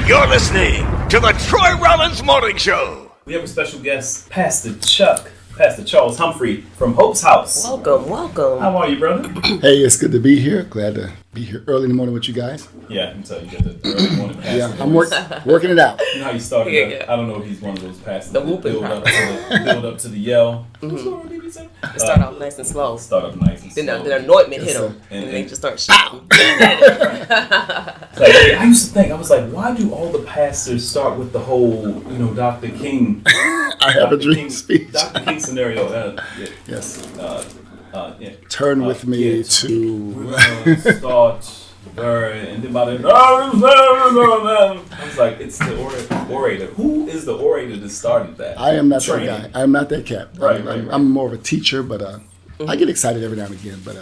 You're listening to the Troy Rollins Morning Show. We have a special guest, Pastor Charles Humphrey from Hope's House. Welcome. How are you, brother? Hey, it's good to be here. Glad to be here early in the morning with you guys. Yeah, I can tell you got the early morning pastor. Yeah, I'm working it out. You know how you started Yeah. I don't know if he's one of those pastors The that whooping build up to the yell. Start off nice and slow. Start off nice and Then slow. the anointment hit Yes, them, sir. and they just start shouting. I used to think, I was like, why do all the pastors start with the whole, Dr. King? I have a dream speech. Dr. King scenario. Yes. Yeah. Turn with me yeah. to. Start. And then by the I was like, it's the orator. Who is the orator that started that? I am not Training. that guy. I'm not that cat. Right. I'm more of a teacher, but I get excited every now and again. But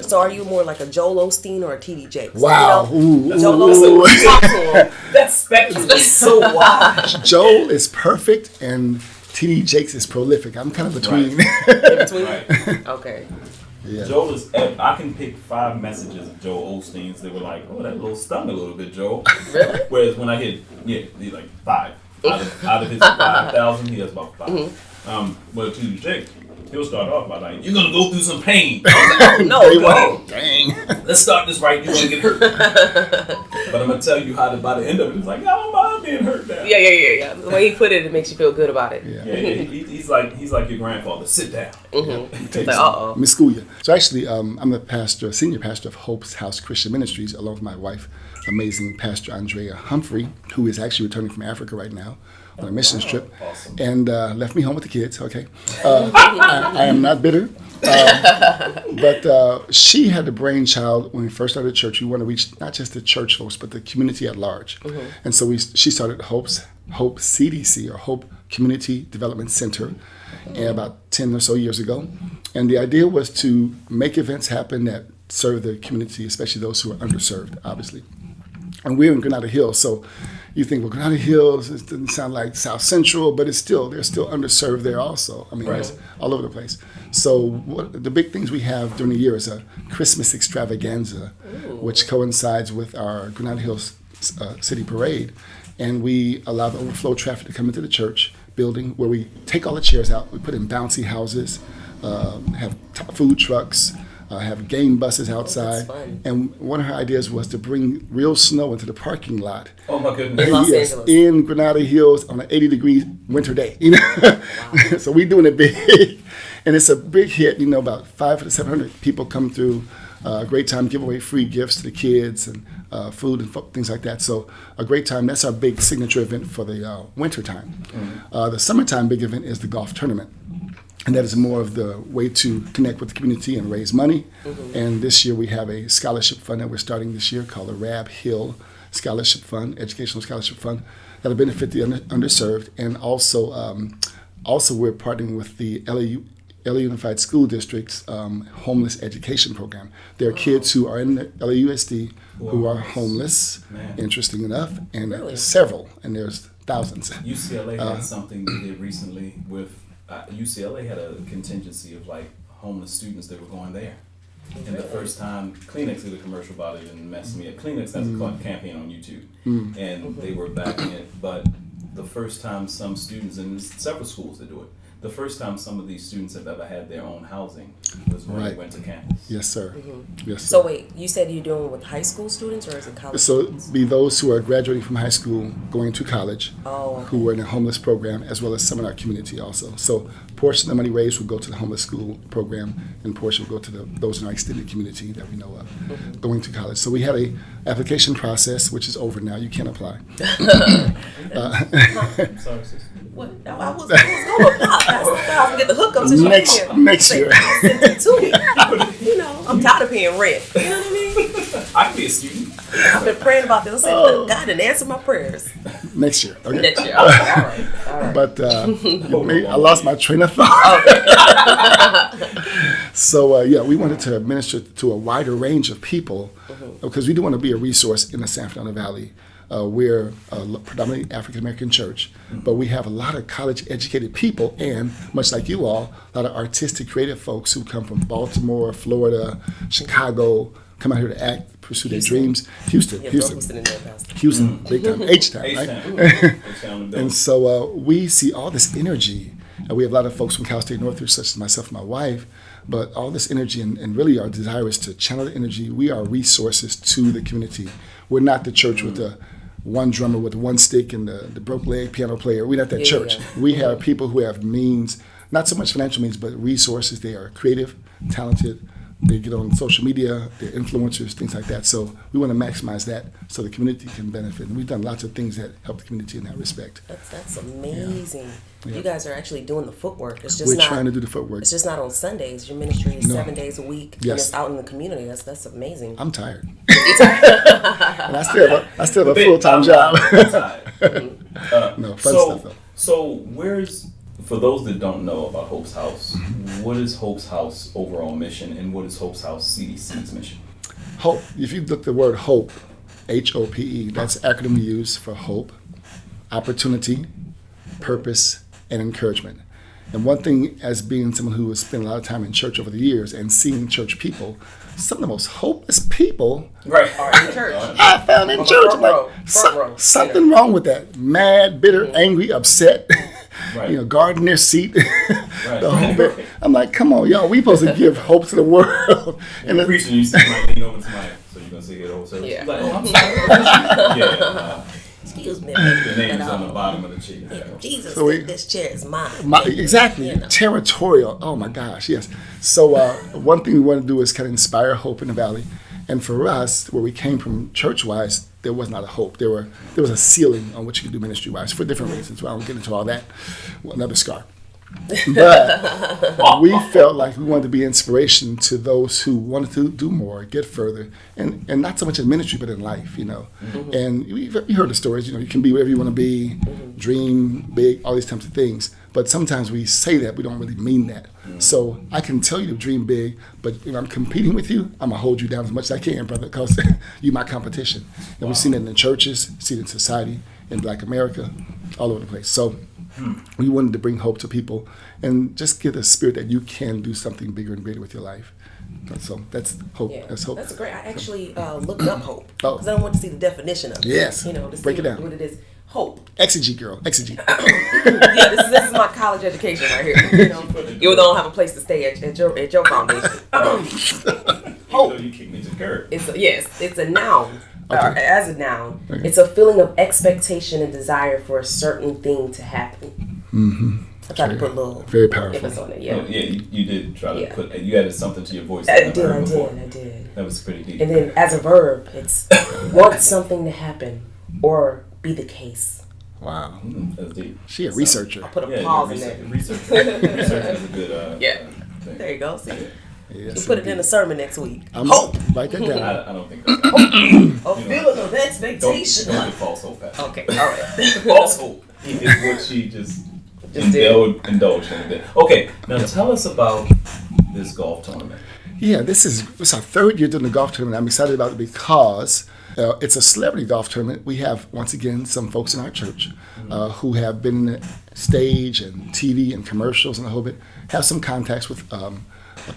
So are you more like a Joel Osteen or a T.D. Jakes? wow, Joel Osteen, talk to him. That spectrum is so wide. Joel is perfect and T.D. Jakes is prolific. I'm kind of between. In between? Right. Okay. Yeah. Joel is. I can pick 5 messages of Joel Osteen's. They were like, "Oh, that little stung a little bit, Joel." Really? Whereas when I hit, he's like 5 out of his 5,000, he has about 5. But to Jake, he'll start off by like, "You're gonna go through some pain." No. Dang. Let's start this right. You're gonna get hurt. But I'm gonna tell you how by the end of it, it's like, I don't mind being hurt now. Yeah. The way he put it makes you feel good about it. Yeah. Yeah. He's like your grandfather. Sit down. It's like, uh-oh. Miss School you. So actually, I'm the senior pastor of Hope's House Christian Ministries, along with my wife, amazing Pastor Andrea Humphrey, who is actually returning from Africa right now on a missions trip, Awesome. and left me home with the kids. Okay, I am not bitter, but she had the brainchild when we first started church. We want to reach not just the church folks, but the community at large, and so she started Hope CDC, or Hope Community Development Center, about 10 or so years ago. And the idea was to make events happen that serve the community, especially those who are underserved, obviously. And we're in Granada Hills, so you think, well, Granada Hills, it doesn't sound like South Central, but they're still underserved there also. I mean, it's all over the place. So the big things we have during the year is a Christmas extravaganza, which coincides with our Granada Hills City Parade. And we allow the overflow traffic to come into the church building, where we take all the chairs out, we put in bouncy houses, have food trucks, have game buses outside. fun. And one of her ideas was to bring real snow into the parking lot. Oh my goodness. Los Angeles. In Granada Hills on an 80-degree winter day. So we're doing it big. And it's a big hit. About 500 to 700 people come through. A great time, give away free gifts to the kids and food and things like that. So a great time. That's our big signature event for the winter time. The summertime big event is the golf tournament. And that is more of the way to connect with the community and raise money. And this year we have a scholarship fund that we're starting this year called the Rab Hill Scholarship Fund, Educational Scholarship Fund, that'll benefit the underserved. And also we're partnering with the LA Unified School District's homeless education program. There are kids who are in the LAUSD who are homeless, interesting enough, and Really? several, and there's thousands. UCLA had something they did recently with UCLA had a contingency of like homeless students that were going there. And the first time, Kleenex did a commercial about it and messed me up. Kleenex has a campaign on YouTube, and they were backing it. But the first time some students, and there's several schools that do it, the first time some of these students have ever had their own housing was when they went to campus. Yes, sir. Yes, sir. So wait, you said you're doing it with high school students or is it college So students? be those who are graduating from high school, going to college, Oh, okay. who are in a homeless program, as well as some in our community also. So portion of the money raised will go to the homeless school program, and portion will go to those in our extended community that we know of, going to college. So we had a application process, which is over now. You can apply. I'm sorry, sister. What? No, I was going to apply. I was get the hookup since Next- you're here. next year. Send it to me. I'm tired of paying rent. You know what I mean? I can be a student. I've been praying about this. God didn't answer my prayers. Next year. Okay. Next year. All right. But I lost my train of thought. So we wanted to minister to a wider range of people because we do want to be a resource in the San Fernando Valley. We're a predominantly African-American church, but we have a lot of college-educated people and, much like you all, a lot of artistic, creative folks who come from Baltimore, Florida, Chicago, come out here to act, pursue their dreams. Houston, Yeah, Houston. Houston in there, Pastor. Houston, big time, H-Town, right? H-Town. And so we see all this energy. We have a lot of folks from Cal State Northridge, such as myself and my wife, but all this energy, and really our desire is to channel the energy. We are resources to the community. We're not the church with the one drummer with one stick and the broke leg piano player. We're not that church. Yeah. We have people who have means, not so much financial means, but resources. They are creative, talented. They get on social media, they're influencers, things like that. So we want to maximize that so the community can benefit. And we've done lots of things that help the community in that respect. That's amazing. Yeah. You guys are actually doing the footwork. It's just We're not, trying to do the footwork. It's just not on Sundays. Your ministry is No. 7 days a week. Yes. And it's out in the community. That's amazing. I'm tired. And I still have a full-time job. No, fun stuff though. So where's, for those that don't know about Hope's House, what is Hope's House overall mission, and what is Hope's House CDC's mission? Hope. If you look at the word hope, HOPE, that's the acronym we use for hope, opportunity, purpose, and encouragement. And one thing, as being someone who has spent a lot of time in church over the years and seeing church people, some of the most hopeless people Right. Or in church. I found in church. front row, front row. Something wrong with that. Mad, bitter, angry, upset. Right. Guard in their seat. Right. The whole bit. I'm like, come on, y'all. We supposed to give hope to the world. And the preaching, you see somebody lean over to somebody, so you're going to say it over service? Yeah. Like, oh, I'm sorry. Yeah. Excuse me. The name's on the bottom of the chair. Jesus, So this chair is mine. Exactly. You know. Territorial. Oh my gosh, yes. So one thing we want to do is kind of inspire hope in the valley. And for us, where we came from church-wise, there was not a hope. There was a ceiling on what you could do ministry-wise for different reasons. Well, I won't get into all that. Well, another scar. But we felt like we wanted to be inspiration to those who wanted to do more, get further, and not so much in ministry, but in life, Mm-hmm. And you heard the stories, you can be wherever you want to be, dream big, all these types of things. But sometimes we say that, we don't really mean that. So I can tell you to dream big, but if I'm competing with you, I'm going to hold you down as much as I can, brother, because you're my competition. And we've seen it in churches, seen it in society, in Black America, all over the place. So we wanted to bring hope to people and just give the spirit that you can do something bigger and greater with your life. So that's hope. Yeah, That's hope. that's great. I actually looked up hope Oh. because I want to see the definition of it. Yes. To Break see it down. what it is. Hope. Exegete, girl. Exegete. Yeah, this is my college education right here. Even though I don't have a place to stay at your foundation. Hope. You kicked me to the curb. It's a noun. Okay. Or as a noun, Okay. it's a feeling of expectation and desire for a certain thing to happen. Mm-hmm. I tried to put a little Very powerful. emphasis on it. Yeah, Yeah, you did try to Yeah. put, you added something to your voice. I that I've heard before. did. That was pretty deep. And then as a verb, it's want something to happen or be the case. Wow. That's deep. She a researcher. Put a Yeah, pause in there. research is a good Yeah. thing. There you go. See, Yes, you put it in indeed. a sermon next week. Hope. Write that down. I don't think that's A feeling of don't expectation. get false hope, Pat. Okay, all right. False hope is what she just indulged in a bit. Okay, now tell us about this golf tournament. Yeah, it's our third year doing the golf tournament. I'm excited about it because it's a celebrity golf tournament. We have, once again, some folks in our church who have been in the stage and TV and commercials and a whole bit, have some contacts with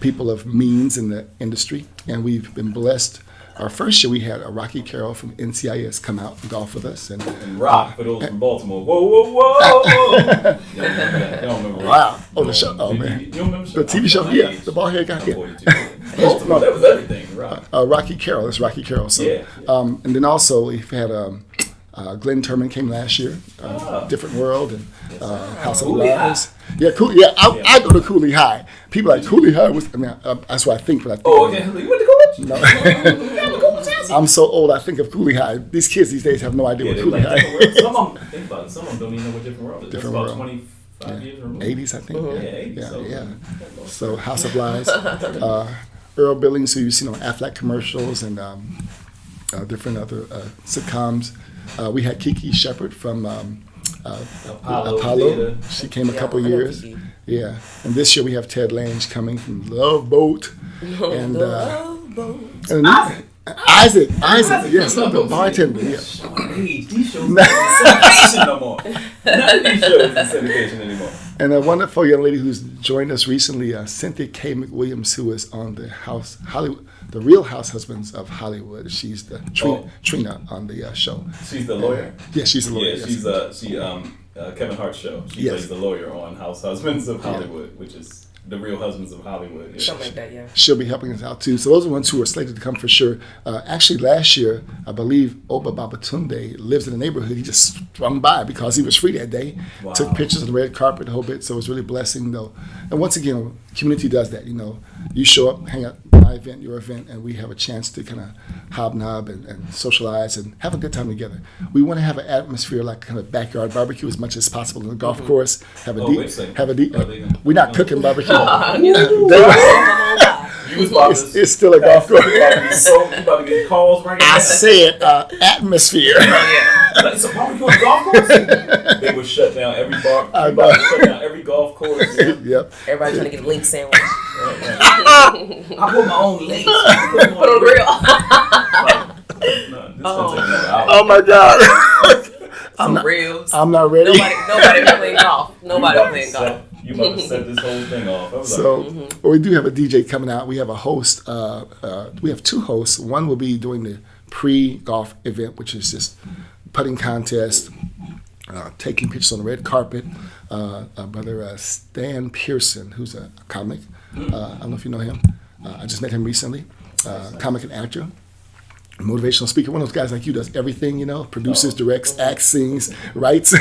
people of means in the industry, and we've been blessed. Our first year, we had a Rocky Carroll from NCIS come out and golf with us. And Rock, for those from Baltimore. Whoa, whoa, whoa! You don't remember wow. Oh, the show. Oh, man. You don't remember The TV show, yeah. The bald head guy, I'm yeah. 42. No, that was everything, Rock. Rocky Carroll. That's Rocky Carroll. So, Yeah. And then also we've had Glenn Turman came last year, Different World and House of Cooley Lies. Yeah, cool. Yeah, I go to Cooley High. People like Cooley High was. I mean, that's what I think. But I think. Oh, okay. You went to college? No. I'm so old. I think of Cooley High. These kids these days have no idea what Cooley High is. Some of them, think about it, some of them don't even know what Different World is. Different That's about World. 25 years removed. 80s, I think. Yeah, 80s. Yeah, so, yeah. So House of Lies, Earl Billings, who you've seen on Aflac commercials and different other sitcoms. We had Kiki Shepard from Apollo. Theater. She came a Yeah, couple I know years. Kiki. Yeah, and this year we have Ted Lange coming from Love Boat, and Love boat. and Isaac, yes, the bartender. Yeah. age. These shows not in syndication no more. None of these shows in syndication anymore. And a wonderful young lady who's joined us recently, Cynthia K. McWilliams, who is on the Real House Husbands of Hollywood. She's the Trina on the show. She's the lawyer? Yeah, she's the lawyer. Yeah, yes. she's Kevin Hart's show. She Yes. plays the lawyer on House Husbands of Hollywood, which is the Real Husbands of Hollywood. Yeah. Something like that, yeah. She'll be helping us out too. So those are the ones who are slated to come for sure. Actually, last year, I believe Oba Babatunde lives in the neighborhood. He just swung by because he was free that day. Wow. Took pictures of the red carpet, the whole bit. So it was really a blessing, though. And once again, community does that. You know, you show up, hang out, my event, your event, and we have a chance to kind of hobnob and socialize and have a good time together. We want to have an atmosphere like kind of backyard barbecue as much as possible in the golf course. Have a we're not cooking barbecue. It's still a golf course. You about to get calls right now. I said atmosphere. It's a barbecue on a golf course? They would shut down every bar. Shut down every golf course. Yep. Everybody trying to get a link sandwich. I put my own links. Put on the grill. Oh my God. I'm not ready. Nobody playing golf. Nobody playing golf. You about to set this whole thing off. So we do have a DJ coming out. We have a host. We have two hosts. One will be doing the pre-golf event, which is just putting contest, taking pictures on the red carpet. Brother Stan Pearson, who's a comic. I don't know if you know him. I just met him recently. Comic and actor. Motivational speaker, one of those guys like you does everything, you know, produces, directs, acts, sings, writes. So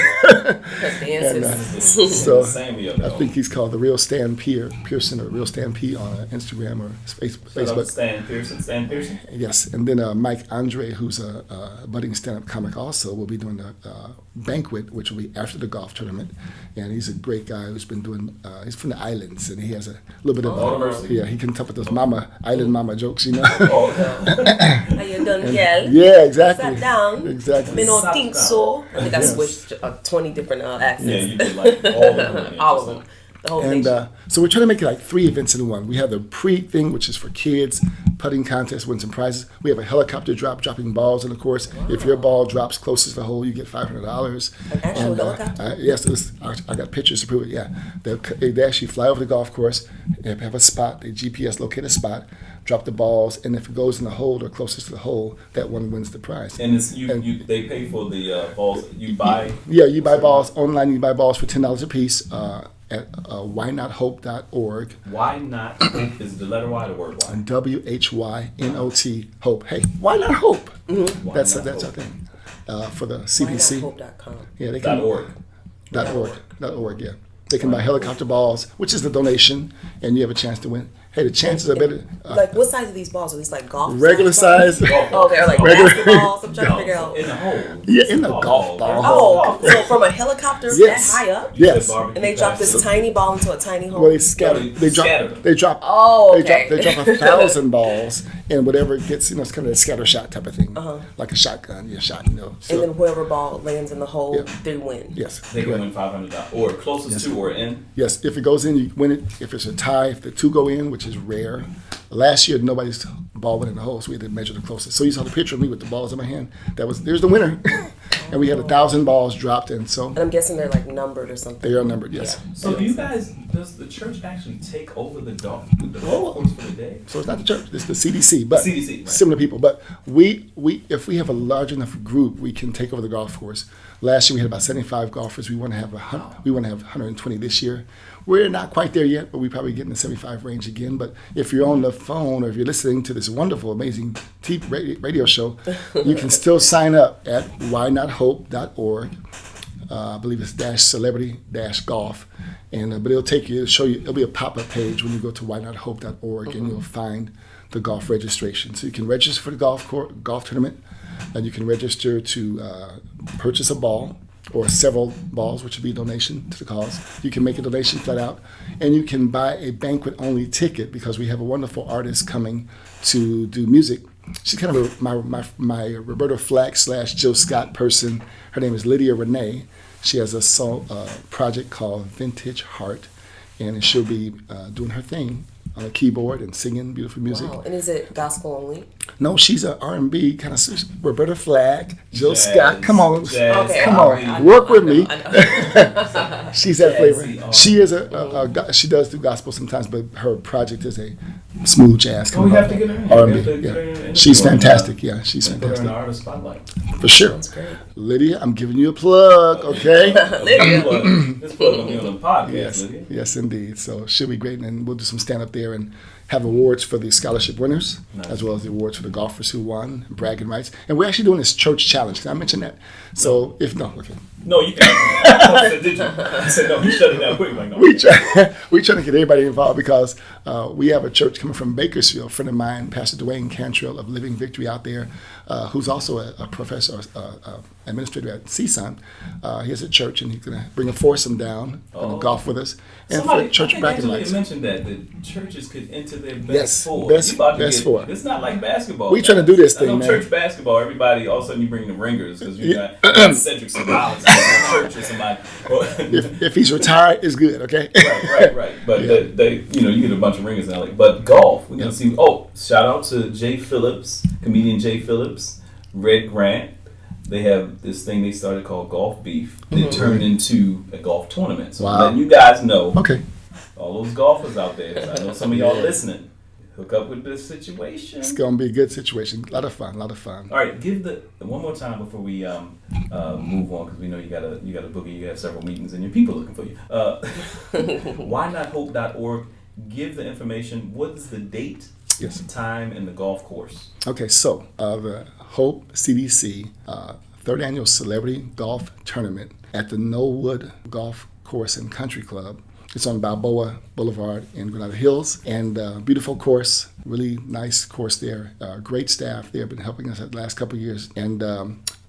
I think he's called the Real Stan Pearson or Real Stan P on Instagram or Facebook. Stan Pearson. Yes, and then Mike Andre, who's a budding stand-up comic, also will be doing the banquet, which will be after the golf tournament. And he's a great guy who's been doing. He's from the islands, and he has a little bit of he can talk with those island mama jokes, you know. How you done, girl? Yeah, exactly. Sat down. Exactly. Me don't think so. I think I switched 20 different accents. Yeah, you did like all of them. All of them. The whole And nation. so we're trying to make it like 3 events in one. We have the pre-thing, which is for kids, putting contest, win some prizes. We have a helicopter dropping balls in the course. Wow. If your ball drops closest to the hole, you get $500. An actual helicopter? Yes, I got pictures to prove it, yeah. They actually fly over the golf course, they have a spot, they GPS locate a spot, drop the balls, and if it goes in the hole or closest to the hole, that one wins the prize. And it's they pay for the balls. You buy? Yeah, you buy balls online. You buy balls for $10 a piece at whynothope.org. Why not hope is the letter Y, the word Y. WHYNOT Hope. Hey, why not hope? Mm-hmm. That's our thing for the CBC. Whynothope.com. Yeah, they can. .org. Yeah, they can buy helicopter balls, which is the donation, and you have a chance to win. Hey, the chances are better. Like, what size are these balls? Are these like golf? Regular size. Oh, they're like basketballs. I'm trying to figure out. In the hole. Yeah, in the golf ball. Oh, so from a helicopter Yes. that high up? Yes. And they drop this tiny ball into a tiny hole? Well, they scatter. They drop. Oh, okay. They drop 1,000 balls, and whatever it gets, it's kind of a scatter shot type of thing, like a shotgun. You shot, So, and then whoever ball lands in the hole, they win. Yes. They can win $500 or closest to or in. Yes, if it goes in, you win it. If it's a tie, if the 2 go in, which is rare. Last year, nobody's ball went in the hole, so we had to measure the closest. So you saw the picture of me with the balls in my hand. There's the winner. And we had 1,000 balls dropped in. So And I'm guessing they're like numbered or something. They are numbered, yes. Yeah. So does the church actually take over the golf course for the day? So it's not the church, it's the CDC, but CDC, right. Similar people. But we if we have a large enough group, we can take over the golf course. Last year we had about 75 golfers. We want to have 120 this year. We're not quite there yet, but we probably get in the 75 range again. But if you're on the phone or if you're listening to this wonderful, amazing radio show, you can still sign up at whynothope.org. I believe it's --celebrity-golf. But it'll show you, it'll be a pop-up page when you go to whynothope.org and you'll find the golf registration. So you can register for the golf tournament, and you can register to purchase a ball or several balls, which would be a donation to the cause. You can make a donation flat out, and you can buy a banquet-only ticket because we have a wonderful artist coming to do music. She's kind of my Roberta Flack / Jill Scott person. Her name is Lydia Renee. She has a song project called Vintage Heart, and she'll be doing her thing on a keyboard and singing beautiful music. Wow. And is it gospel only? No, she's a R&B kind of Roberta Flack, Jill Jazz, Scott. Come on, jazz, Okay. come R&B. on, work with me. I know. She's that flavor. Jazzy She is she does do gospel sometimes, but her project is a smooth jazz. Oh, we have to get her in. R&B. We have to get her in Yeah, the she's interview on fantastic. Yeah, she's and put her in the fantastic artist spotlight. for sure. That's great. Lydia, I'm giving you a plug, okay? Lydia. This plug gonna be on the podcast, Yes, Lydia. yes, indeed. So she'll be great, and we'll do some stand up there and have awards for the scholarship winners, Nice. as well as the awards for the golfers who won, bragging rights. And we're actually doing this church challenge. Can I mention that? So if no, okay, No, you can't. I said, did you? I said, no, he shut it down quick. Like, no. we trying to get everybody involved because we have a church coming from Bakersfield. A friend of mine, Pastor Dwayne Cantrell of Living Victory out there, who's also a professor, administrator at CSUN. He has a church, and he's going to bring a foursome down and golf with us. And Somebody, for church I think bragging Angela rights. mentioned that the churches could enter their best Yes, four. best- You about to best get- four. It's not like basketball. We trying to do this I know thing, man. church basketball, everybody, all of a sudden you bring the ringers because you Yeah. got Cedric Sabalas in the church or somebody. If he's retired, it's good, okay? Right. But Yeah. they, you get a bunch of ringers in LA. But golf, we're going to see. Oh, shout out to Jay Phillips, comedian Jay Phillips, Red Grant. They have this thing they started called Golf Beef. It turned into a golf tournament. So I'm Wow. letting you guys know, Okay. all those golfers out there, 'cause I know some of y'all listening, hook up with this situation. It's gonna be a good situation. A lot of fun. All right, give the one more time before we move on, because we know you got a boogie, you have several meetings, and your people looking for you. WhyNotHope.org. Give the information. What is the date, Yes. time, and the golf course? Okay, so the Hope CDC third annual Celebrity Golf Tournament at the Knollwood Golf Course and Country Club. It's on Balboa Boulevard in Granada Hills, and beautiful course, really nice course there. Great staff there, been helping us the last couple of years. And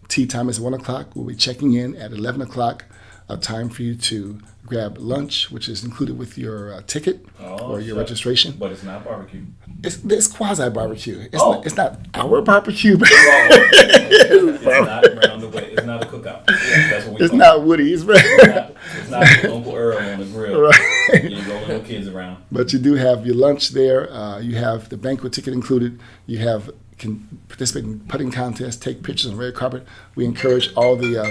tea time is at 1 o'clock. We'll be checking in at 11 o'clock. A time for you to grab lunch, which is included with your ticket or your registration. But it's not barbecue. It's quasi barbecue. Oh. It's not our barbecue, but It's not around the way. It's not a cookout. Yeah, that's what we it's call not Woody's. It's not Uncle Earl on the grill. Right. You ain't rolling no kids around. But you do have your lunch there. You have the banquet ticket included. You can participate in putting contests, take pictures on red carpet. We encourage all the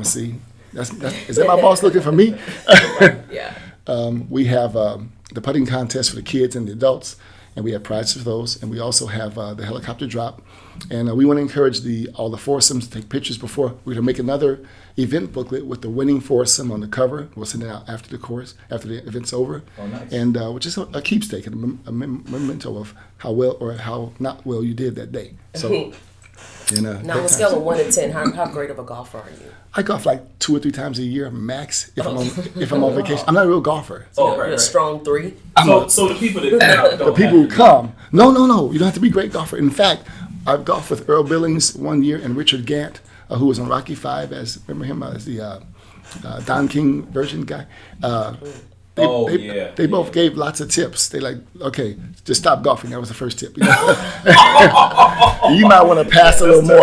see. Is that my boss looking for me? Yeah. We have the putting contest for the kids and the adults, and we have prizes for those. And we also have the helicopter drop. And we want to encourage all the foursomes to take pictures before. We're going to make another event booklet with the winning foursome on the cover. We'll send it out after the course, after the event's over. Oh, nice. And which is a keepsake and a memento of how well or how not well you did that day. So. Now, on a scale of 1 to 10, how great of a golfer are you? I golf like 2 or 3 times a year max if I'm on vacation. I'm not a real golfer. Oh, You're a strong 3. So the people that come out don't The people who have to be- come, no, you don't have to be a great golfer. In fact, I've golfed with Earl Billings one year and Richard Gant, who was on Rocky V remember him as the Don King version guy. They both gave lots of tips. They like, okay, just stop golfing. That was the first tip. You might want to pass a little more.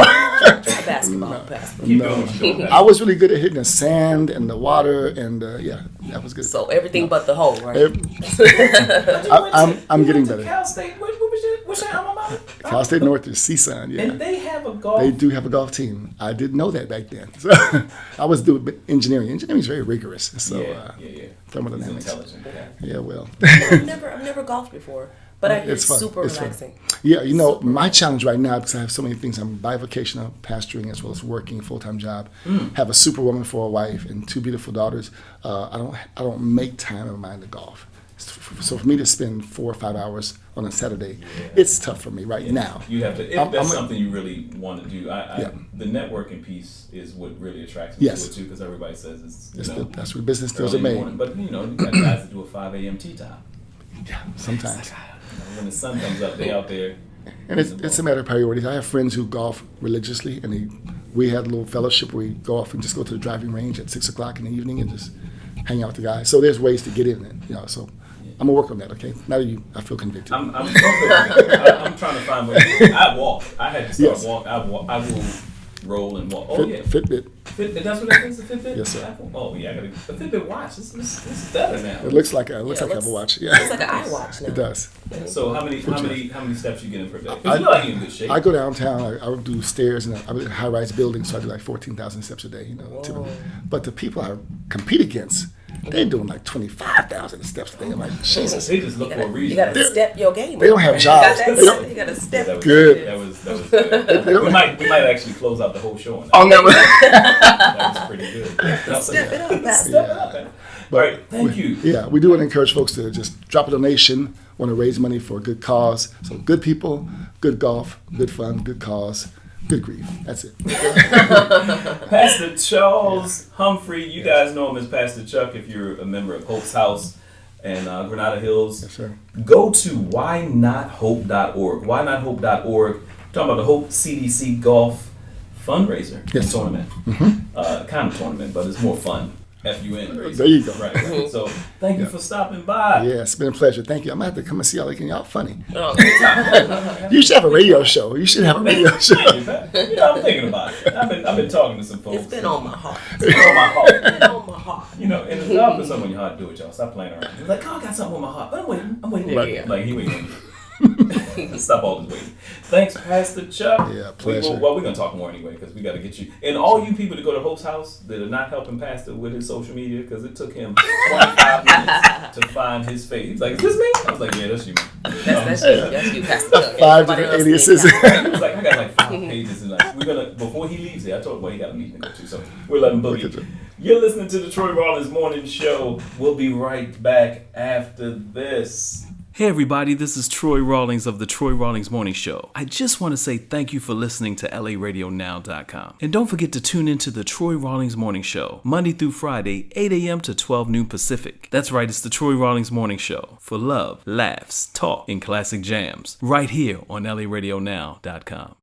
Basketball. Keep doing what you're doing. I was really good at hitting the sand and the water, and that was good. So everything but the hole, right? I'm getting You went to better. Cal State. What's your alma mater? Cal State North is CSUN, yeah. And they have a golf. They do have a golf team. I didn't know that back then. So I was doing engineering. Engineering is very rigorous. So Yeah. He's thermodynamics. intelligent. Yeah. Yeah, well. I've never golfed before, but I hear it's fun. super It's fun. relaxing. Yeah, my challenge right now, because I have so many things, I'm bivocational, pastoring as well as working a full-time job. Have a superwoman for a wife and 2 beautiful daughters. I don't make time of mine to golf. So for me to spend 4 or 5 hours on a Saturday, it's tough for me right now. You have to. If that's something you really want to do, the networking piece is what really attracts me to it too, because everybody says That's where business deals are early made. morning. But you got guys that do a 5 a.m. tea time. Yeah, sometimes. When the sun comes up, they out there. And it's a matter of priorities. I have friends who golf religiously, and we had a little fellowship where we go off and just go to the driving range at 6 o'clock in the evening and just hang out with the guys. So there's ways to get in it, So I'm gonna work on that. Okay, now I feel convicted. I'm trying to find ways. I walk. I had to start walk. I will roll and walk. Oh yeah. Fitbit. That's what that is, a Fitbit? Yes, sir. Apple? Oh, yeah, I got a Fitbit watch. This is better now. It looks like an Apple Watch. Yeah, It's like an iWatch now. it does. So how many steps you get in per day? 'Cause you like you're in good shape. I go downtown. I would do stairs, and I'm in high-rise buildings, so I do like 14,000 steps a day. You know, typically. But the people I compete against, they're doing like 25,000 steps a day. I'm like, Jesus. They just look for a reason. You gotta step your game. They don't have jobs. You They don't- gotta step. That was Good. That was good. we might actually close out the whole show on that. Oh, no. That was pretty good. Step it up, Pastor. Step it up, man. All right, thank you. Yeah, we do want to encourage folks to just drop a donation. Want to raise money for a good cause. So good people, good golf, good fun, good cause, good grief. That's it. Pastor Charles Humphrey, you guys know him as Pastor Chuck if you're a member of Hope's House and Granada Hills. Yes, sir. Go to whynothope.org. Whynothope.org. Talking about the Hope CDC Golf fundraiser Yes. tournament. Kind of tournament, but it's more fun. F-U-N. Racer. There you go. Right. So thank you for stopping by. Yeah, it's been a pleasure. Thank you. I'm going to have to come and see y'all again. Y'all funny. Oh, You should have a radio show. You should have a radio show. You know, I'm thinking about it. I've been talking to some folks. it's been on my heart. It's been on my heart. It's been on my heart. You know, and it's not for something on your heart to do it, y'all. Stop playing around. It's like, oh, I got something on my heart, but I'm waiting. Right. Like, he waiting on you. Stop all this waiting. Thanks, Pastor Chuck. Yeah, pleasure. We're going to talk more anyway, because we got to get you. And all you people that go to Hope's House that are not helping Pastor with his social media, because it took him 25 minutes to find his face. He's like, is this me? I was like, yeah, that's you. That's you, Pastor Chuck. 5 different aliases. He was like, I got like 5 pages, and like we're gonna before he leaves here. I told him, well, he got a meeting to go to, so we're letting boogie. You're listening to the Troy Rollins Morning Show. We'll be right back after this. Hey everybody, this is Troy Rawlings of the Troy Rawlings Morning Show. I just want to say thank you for listening to LARadioNow.com. And don't forget to tune into the Troy Rawlings Morning Show, Monday through Friday, 8 a.m. to 12 noon Pacific. That's right, it's the Troy Rawlings Morning Show for love, laughs, talk, and classic jams, right here on LARadioNow.com.